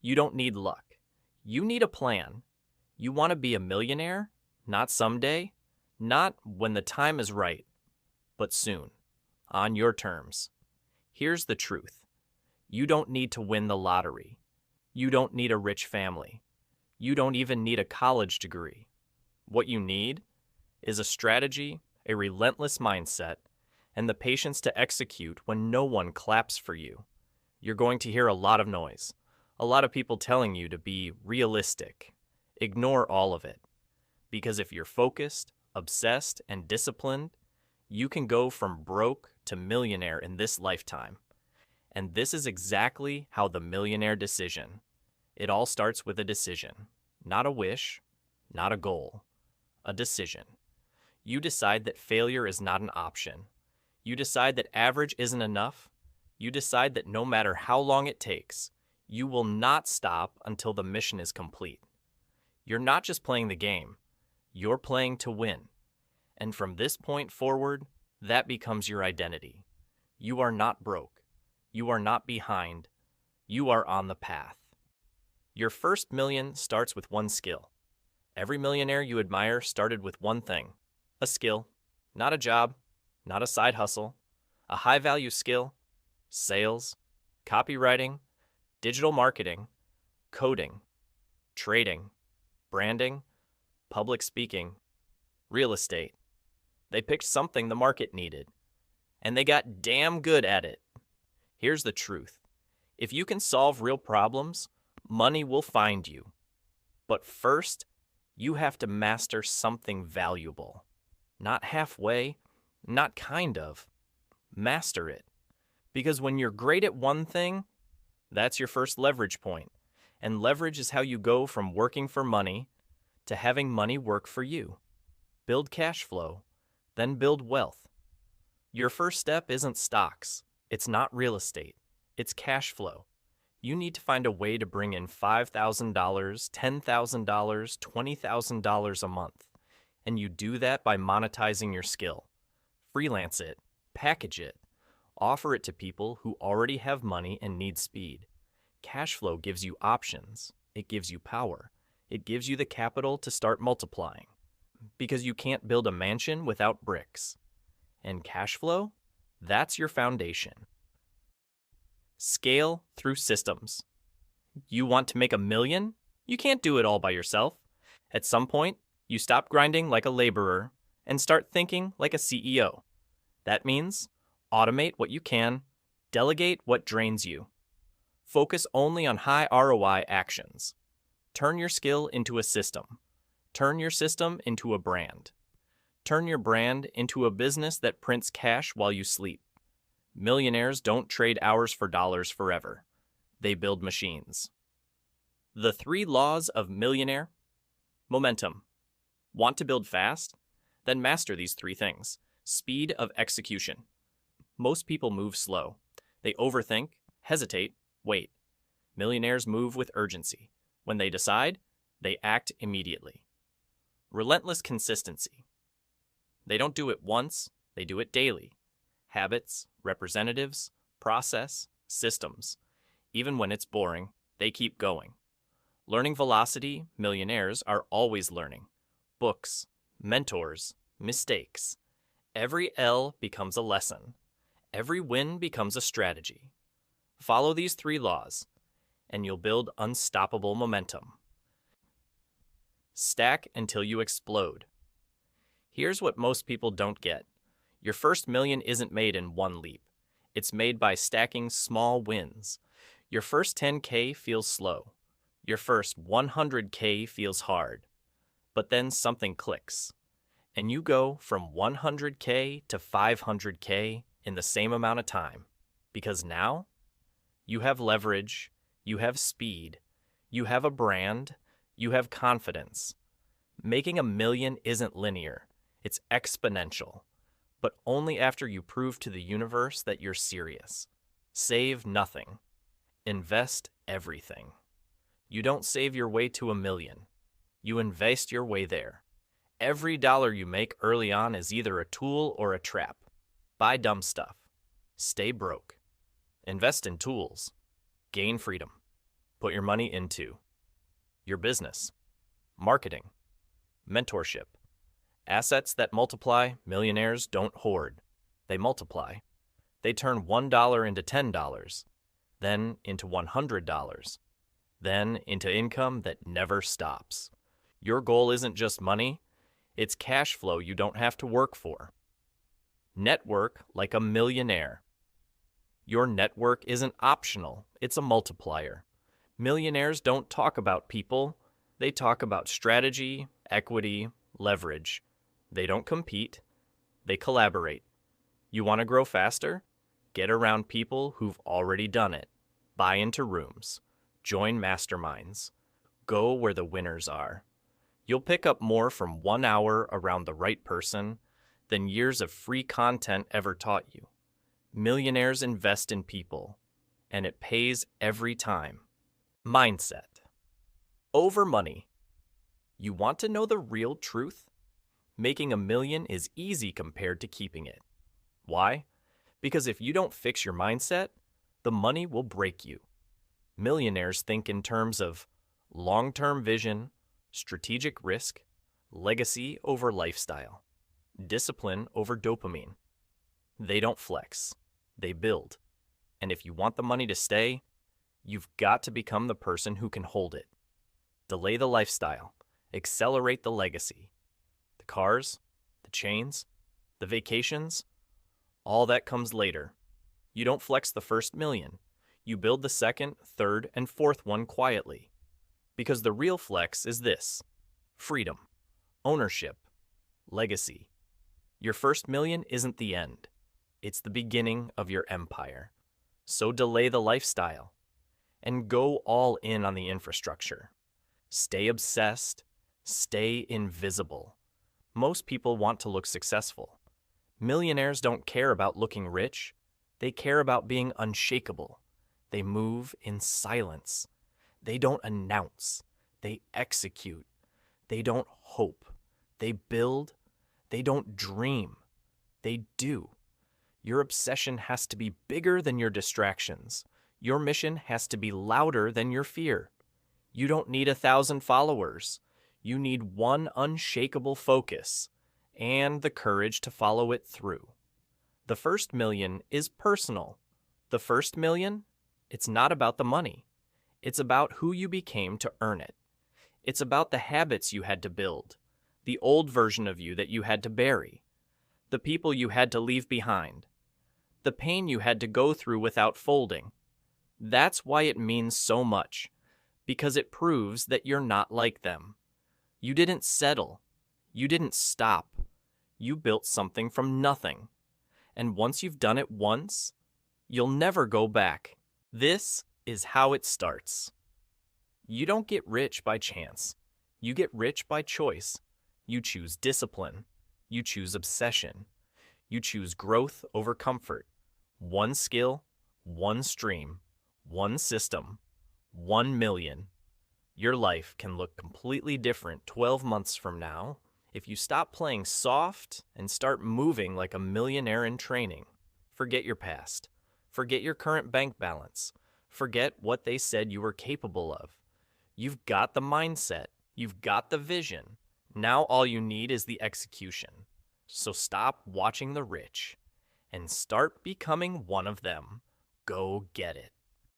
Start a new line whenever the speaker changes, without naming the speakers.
You don't need luck. You need a plan. You want to be a millionaire? Not someday, not when the time is right, but soon, on your terms. Here's the truth. You don't need to win the lottery. You don't need a rich family. You don't even need a college degree. What you need is a strategy, a relentless mindset, and the patience to execute when no one claps for you. You're going to hear a lot of noise, a lot of people telling you to be realistic. Ignore all of it. Because if you're focused, obsessed, and disciplined, you can go from broke to millionaire in this lifetime. And this is exactly how the Millionaire Decision. It all starts with a decision, not a wish, not a goal, a decision. You decide that failure is not an option. You decide that average isn't enough. You decide that no matter how long it takes, you will not stop until the mission is complete. You're not just playing the game, you're playing to win. And from this point forward, that becomes your identity. You are not broke. You are not behind. You are on the path. Your first million starts with one skill. Every millionaire you admire started with one thing, a skill, not a job, not a side hustle, a high-value skill, sales, copywriting, digital marketing, coding, trading, branding, public speaking, real estate. They picked something the market needed, and they got damn good at it. Here's the truth. If you can solve real problems, money will find you. But first, you have to master something valuable. Not halfway, not kind of. Master it. Because when you're great at one thing, that's your first leverage point. And leverage is how you go from working for money to having money work for you. Build cash flow, then build wealth. Your first step isn't stocks. It's not real estate. It's cash flow. You need to find a way to bring in $5,000, $10,000, $20,000 a month. And you do that by monetizing your skill. Freelance it, package it, offer it to people who already have money and need speed. Cash flow gives you options. It gives you power. It gives you the capital to start multiplying. Because you can't build a mansion without bricks. And cash flow? That's your foundation. Scale through systems. You want to make $1 million? You can't do it all by yourself. At some point, you stop grinding like a laborer and start thinking like a CEO. That means automate what you can, delegate what drains you. Focus only on high ROI actions. Turn your skill into a system. Turn your system into a brand. Turn your brand into a business that prints cash while you sleep. Millionaires don't trade hours for dollars forever. They build machines. The 3 laws of millionaire. Momentum. Want to build fast? Then master these 3 things. Speed of execution. Most people move slow. They overthink, hesitate, wait. Millionaires move with urgency. When they decide, they act immediately. Relentless consistency. They don't do it once, they do it daily. Habits, representatives, process, systems. Even when it's boring, they keep going. Learning velocity, millionaires are always learning. Books, mentors, mistakes. Every L becomes a lesson. Every win becomes a strategy. Follow these 3 laws, and you'll build unstoppable momentum. Stack until you explode. Here's what most people don't get. Your first million isn't made in one leap. It's made by stacking small wins. Your first 10K feels slow. Your first 100K feels hard. But then something clicks. And you go from 100K to 500K in the same amount of time. Because now, you have leverage, you have speed, you have a brand, you have confidence. Making $1 million isn't linear. It's exponential. But only after you prove to the universe that you're serious. Save nothing. Invest everything. You don't save your way to $1 million. You invest your way there. Every dollar you make early on is either a tool or a trap. Buy dumb stuff. Stay broke. Invest in tools. Gain freedom. Put your money into your business, marketing, mentorship, assets that multiply. Millionaires don't hoard. They multiply. They turn $1 into $10, then into $100, then into income that never stops. Your goal isn't just money, it's cash flow you don't have to work for. Network like a millionaire. Your network isn't optional, it's a multiplier. Millionaires don't talk about people, they talk about strategy, equity, leverage. They don't compete, they collaborate. You want to grow faster? Get around people who've already done it. Buy into rooms. Join masterminds. Go where the winners are. You'll pick up more from 1 hour around the right person than years of free content ever taught you. Millionaires invest in people, and it pays every time. Mindset. Over money. You want to know the real truth? Making $1 million is easy compared to keeping it. Why? Because if you don't fix your mindset, the money will break you. Millionaires think in terms of long-term vision, strategic risk, legacy over lifestyle, discipline over dopamine. They don't flex, they build. And if you want the money to stay, you've got to become the person who can hold it. Delay the lifestyle, accelerate the legacy. The cars, the chains, the vacations, all that comes later. You don't flex the first million. You build the second, third, and fourth one quietly. Because the real flex is this: freedom, ownership, legacy. Your first million isn't the end. It's the beginning of your empire. So delay the lifestyle and go all in on the infrastructure. Stay obsessed, stay invisible. Most people want to look successful. Millionaires don't care about looking rich. They care about being unshakable. They move in silence. They don't announce. They execute. They don't hope. They build. They don't dream. They do. Your obsession has to be bigger than your distractions. Your mission has to be louder than your fear. You don't need 1,000 followers. You need one unshakable focus and the courage to follow it through. The first million is personal. The first million, it's not about the money. It's about who you became to earn it. It's about the habits you had to build, the old version of you that you had to bury, the people you had to leave behind, the pain you had to go through without folding. That's why it means so much, because it proves that you're not like them. You didn't settle. You didn't stop. You built something from nothing. And once you've done it once, you'll never go back. This is how it starts. You don't get rich by chance. You get rich by choice. You choose discipline. You choose obsession. You choose growth over comfort. One skill, one stream, one system, 1 million. Your life can look completely different 12 months from now if you stop playing soft and start moving like a millionaire in training. Forget your past. Forget your current bank balance. Forget what they said you were capable of. You've got the mindset. You've got the vision. Now all you need is the execution. So stop watching the rich and start becoming one of them. Go get it.